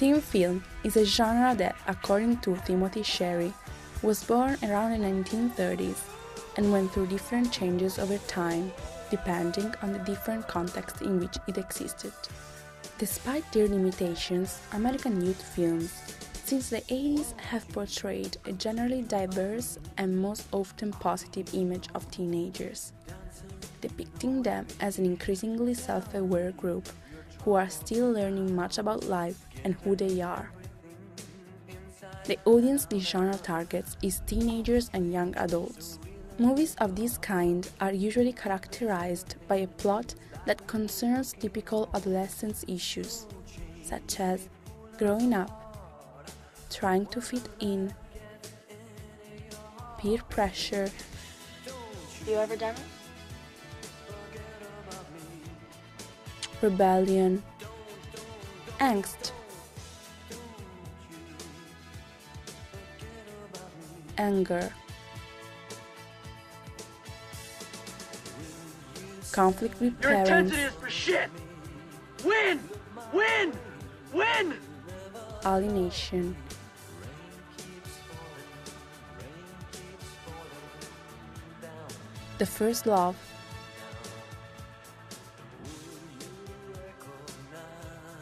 Teen film is a genre that, according to Timothy Sherry, was born around the 1930s and went through different changes over time, depending on the different contexts in which it existed. Despite their limitations, American youth films since the 80s have portrayed a generally diverse and most often positive image of teenagers, depicting them as an increasingly self-aware group who are still learning much about life and who they are. The audience this genre targets is teenagers and young adults. Movies of this kind are usually characterized by a plot that concerns typical adolescence issues, such as growing up, trying to fit in, peer pressure. You ever done it? Rebellion, angst, anger, conflict with parents. Your intensity is for shit! Win! Win! Win! Alienation, the first love,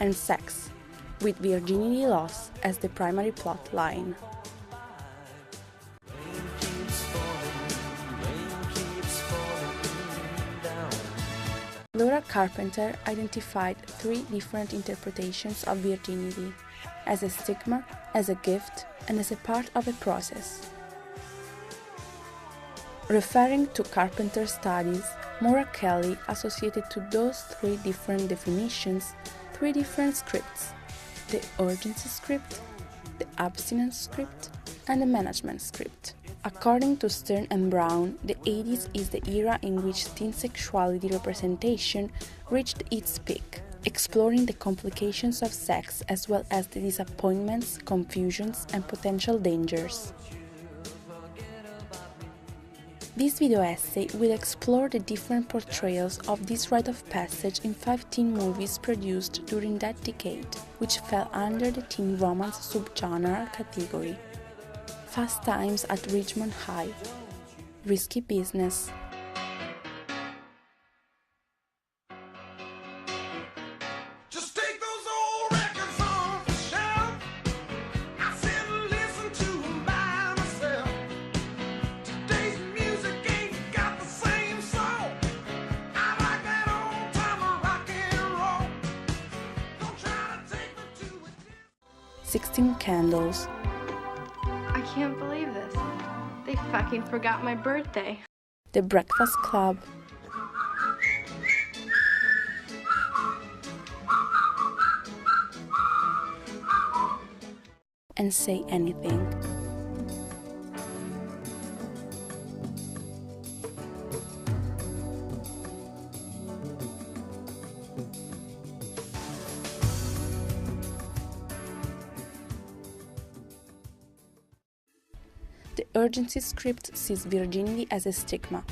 and sex, with virginity loss as the primary plot line. Laura Carpenter identified three different interpretations of virginity: as a stigma, as a gift, and as a part of a process. Referring to Carpenter's studies, Maura Kelly associated to those three different definitions three different scripts: the urgency script, the abstinence script, and the management script. According to Stern and Brown, the 80s is the era in which teen sexuality representation reached its peak, exploring the complications of sex as well as the disappointments, confusions, and potential dangers. This video essay will explore the different portrayals of this rite of passage in 5 teen movies produced during that decade, which fell under the teen romance subgenre category: Fast Times at Ridgemont High, Risky Business, "16 Candles", I can't believe this. They fucking forgot my birthday. The Breakfast Club, and Say Anything. The urgency script sees virginity as a stigma.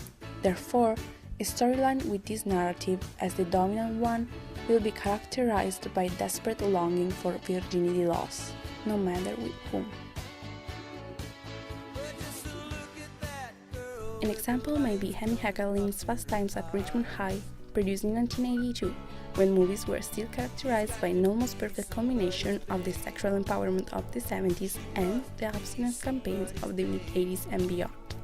Therefore, a storyline with this narrative as the dominant one will be characterized by desperate longing for virginity loss, no matter with whom. An example may be Henry Hagelin's Fast Times at Ridgemont High, produced in 1982, when movies were still characterized by an almost perfect combination of the sexual empowerment of the 70s and the abstinence campaigns of the mid-80s and beyond.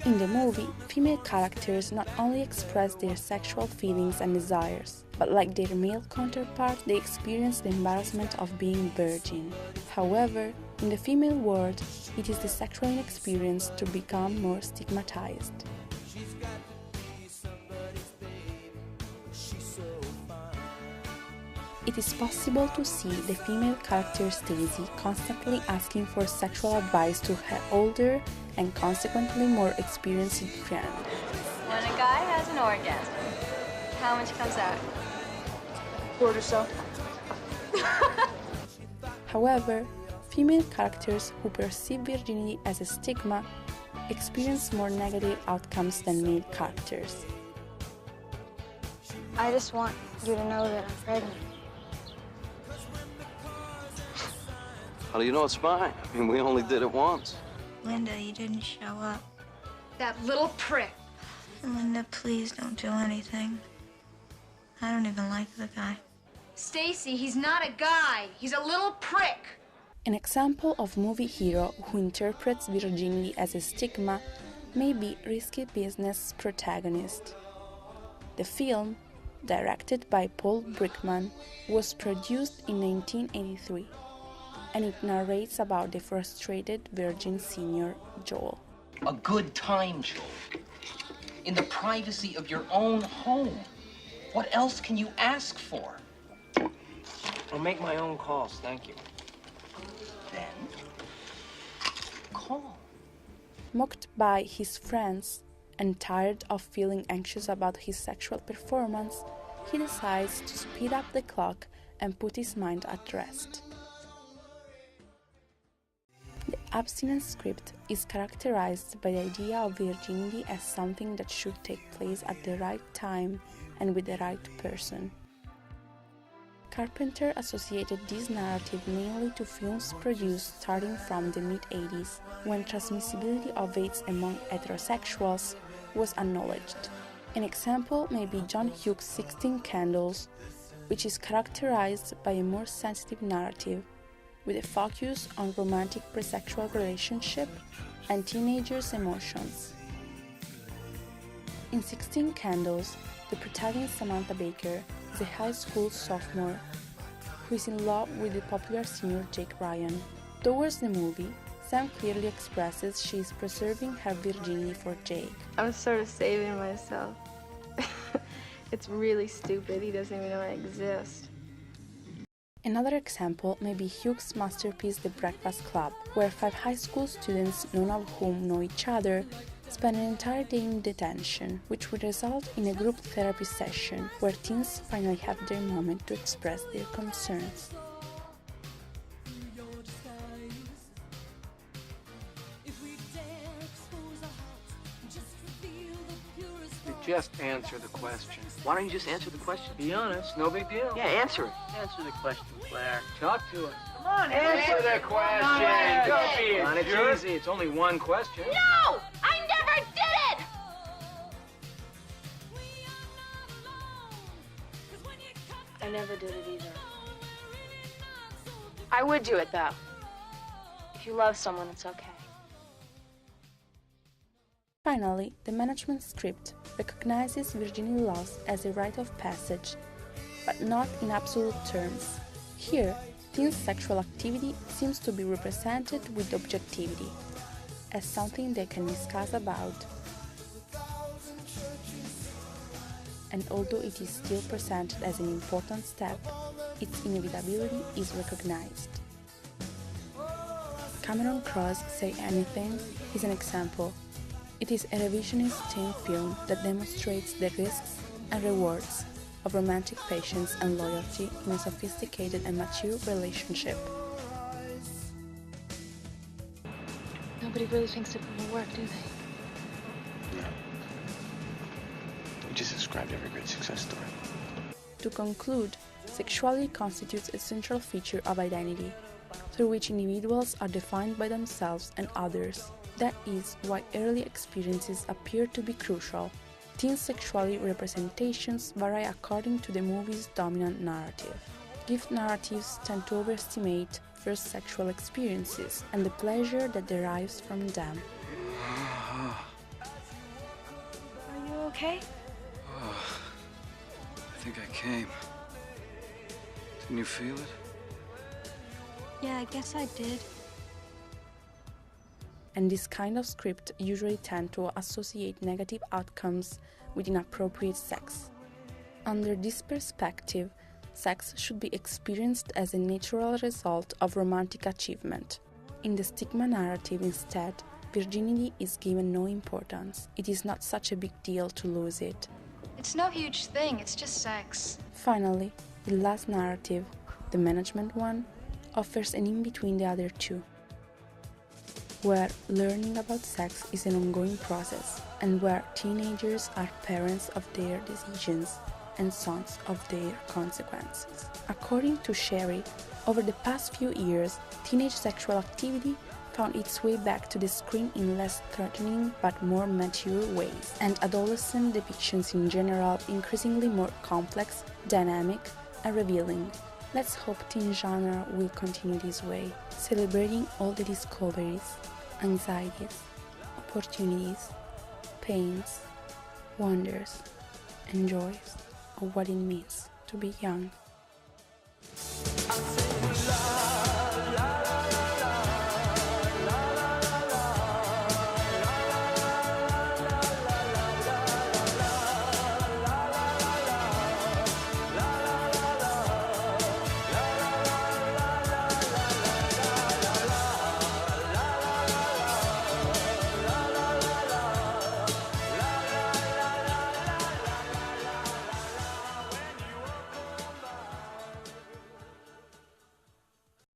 In the movie, female characters not only express their sexual feelings and desires, but like their male counterparts, they experience the embarrassment of being virgin. However, in the female world, it is the sexual inexperience to become more stigmatized. It is possible to see the female character Stacy constantly asking for sexual advice to her older and consequently more experienced friend. When a guy has an orgasm, how much comes out? Quart or so. However, female characters who perceive virginity as a stigma experience more negative outcomes than male characters. I just want you to know that I'm pregnant. How do you know it's mine? I mean, we only did it once. Linda, you didn't show up. That little prick. Linda, please don't do anything. I don't even like the guy. Stacy, he's not a guy. He's a little prick. An example of movie hero who interprets virginity as a stigma may be Risky Business' protagonist. The film, directed by Paul Brickman, was produced in 1983, and it narrates about the frustrated virgin senior Joel. A good time, Joel. In the privacy of your own home. What else can you ask for? I'll make my own calls, thank you. Then, call. Mocked by his friends and tired of feeling anxious about his sexual performance, he decides to speed up the clock and put his mind at rest. The abstinence script is characterized by the idea of virginity as something that should take place at the right time and with the right person. Carpenter associated this narrative mainly to films produced starting from the mid-80s, when transmissibility of AIDS among heterosexuals was acknowledged. An example may be John Hughes' 16 Candles, which is characterized by a more sensitive narrative, with a focus on romantic presexual relationship and teenagers' emotions. In 16 Candles, the protagonist Samantha Baker is a high school sophomore who is in love with the popular senior Jake Ryan. Towards the movie, Sam clearly expresses she is preserving her virginity for Jake. I'm sort of saving myself. It's really stupid. He doesn't even know I exist. Another example may be Hughes' masterpiece The Breakfast Club, where 5 high school students, none of whom know each other, spend an entire day in detention, which would result in a group therapy session where teens finally have their moment to express their concerns. Just answer the question. Why don't you just answer the question? Be honest, no big deal. Yeah, answer it. Answer the question, Claire. Talk to us. Come on, answer the question. Don't be Come on, a it's jerk. easy. It's only one question. No! I never did it! I never did it either. I would do it, though. If you love someone, it's okay. Finally, the management script recognizes virginity loss as a rite of passage, but not in absolute terms. Here, teen sexual activity seems to be represented with objectivity, as something they can discuss about. And although it is still presented as an important step, its inevitability is recognized. Cameron Crowe's Say Anything is an example. It is a revisionist teen film that demonstrates the risks and rewards of romantic patience and loyalty in a sophisticated and mature relationship. Nobody really thinks it will work, do they? No. You just described every great success story. To conclude, sexuality constitutes a central feature of identity, through which individuals are defined by themselves and others. That is why early experiences appear to be crucial. Teen sexuality representations vary according to the movie's dominant narrative. Gift narratives tend to overestimate first sexual experiences and the pleasure that derives from them. Are you okay? I think I came. Didn't you feel it? Yeah, I guess I did. And this kind of script usually tend to associate negative outcomes with inappropriate sex. Under this perspective, sex should be experienced as a natural result of romantic achievement. In the stigma narrative instead, virginity is given no importance. It is not such a big deal to lose it. It's no huge thing, it's just sex. Finally, the last narrative, the management one, offers an in-between the other two, where learning about sex is an ongoing process, and where teenagers are parents of their decisions and sons of their consequences. According to Sherry, Over the past few years, teenage sexual activity found its way back to the screen in less threatening but more mature ways, and adolescent depictions in general increasingly more complex, dynamic, and revealing. Let's hope teen genre will continue this way, celebrating all the discoveries, anxieties, opportunities, pains, wonders, and joys of what it means to be young.